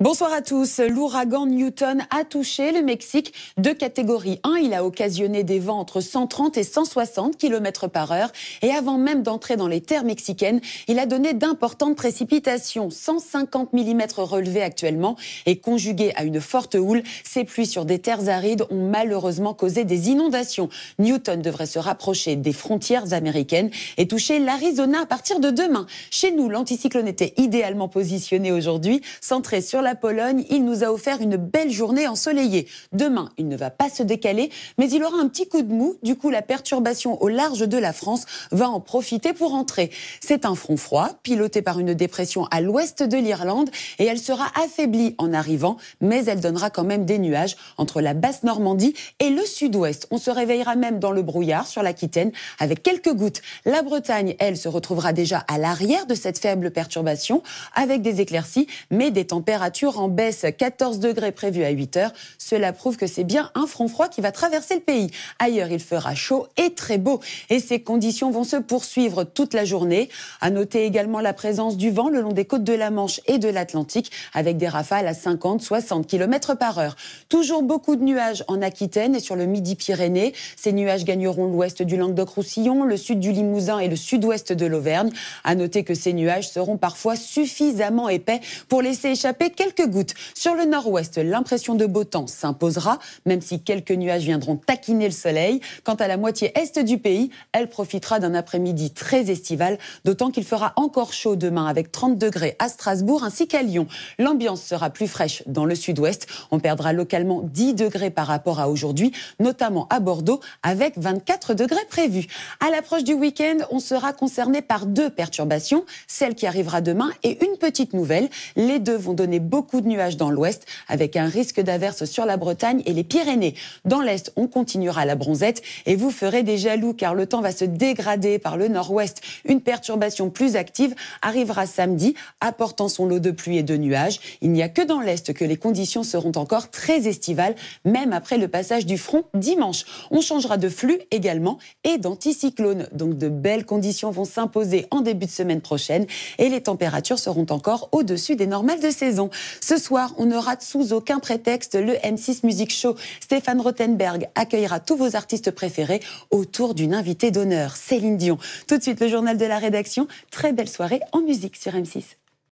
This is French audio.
Bonsoir à tous. L'ouragan Newton a touché le Mexique de catégorie 1. Il a occasionné des vents entre 130 et 160 km par heure. Et avant même d'entrer dans les terres mexicaines, il a donné d'importantes précipitations. 150 mm relevés actuellement. Et conjugués à une forte houle, ces pluies sur des terres arides ont malheureusement causé des inondations. Newton devrait se rapprocher des frontières américaines et toucher l'Arizona à partir de demain. Chez nous, l'anticyclone était idéalement positionné aujourd'hui, centré sur la Pologne. Il nous a offert une belle journée ensoleillée. Demain, il ne va pas se décaler, mais il aura un petit coup de mou. Du coup, la perturbation au large de la France va en profiter pour entrer. C'est un front froid, piloté par une dépression à l'ouest de l'Irlande, et elle sera affaiblie en arrivant, mais elle donnera quand même des nuages entre la basse Normandie et le sud-ouest. On se réveillera même dans le brouillard sur l'Aquitaine, avec quelques gouttes. La Bretagne, elle, se retrouvera déjà à l'arrière de cette faible perturbation, avec des éclaircies, mais des températures en baisse. 14 degrés prévus à 8 heures. Cela prouve que c'est bien un front froid qui va traverser le pays. Ailleurs, il fera chaud et très beau. Et ces conditions vont se poursuivre toute la journée. À noter également la présence du vent le long des côtes de la Manche et de l'Atlantique, avec des rafales à 50-60 km par heure. Toujours beaucoup de nuages en Aquitaine et sur le Midi-Pyrénées. Ces nuages gagneront l'ouest du Languedoc-Roussillon, le sud du Limousin et le sud-ouest de l'Auvergne. À noter que ces nuages seront parfois suffisamment épais pour laisser échapper quelques gouttes. Sur le nord-ouest, l'impression de beau temps s'imposera, même si quelques nuages viendront taquiner le soleil. Quant à la moitié est du pays, elle profitera d'un après-midi très estival, d'autant qu'il fera encore chaud demain avec 30 degrés à Strasbourg ainsi qu'à Lyon. L'ambiance sera plus fraîche dans le sud-ouest. On perdra localement 10 degrés par rapport à aujourd'hui, notamment à Bordeaux avec 24 degrés prévus. À l'approche du week-end, on sera concerné par deux perturbations, celle qui arrivera demain et une petite nouvelle. Les deux vont donner beaucoup de nuages dans l'ouest, avec un risque d'averse sur la Bretagne et les Pyrénées. Dans l'est, on continuera la bronzette et vous ferez des jaloux car le temps va se dégrader par le nord-ouest. Une perturbation plus active arrivera samedi, apportant son lot de pluie et de nuages. Il n'y a que dans l'est que les conditions seront encore très estivales, même après le passage du front dimanche. On changera de flux également et d'anticyclone. Donc de belles conditions vont s'imposer en début de semaine prochaine et les températures seront encore au-dessus des normales de saison. Ce soir, on ne rate sous aucun prétexte le M6 Music Show. Stéphane Rothenberg accueillera tous vos artistes préférés autour d'une invitée d'honneur, Céline Dion. Tout de suite, le journal de la rédaction. Très belle soirée en musique sur M6.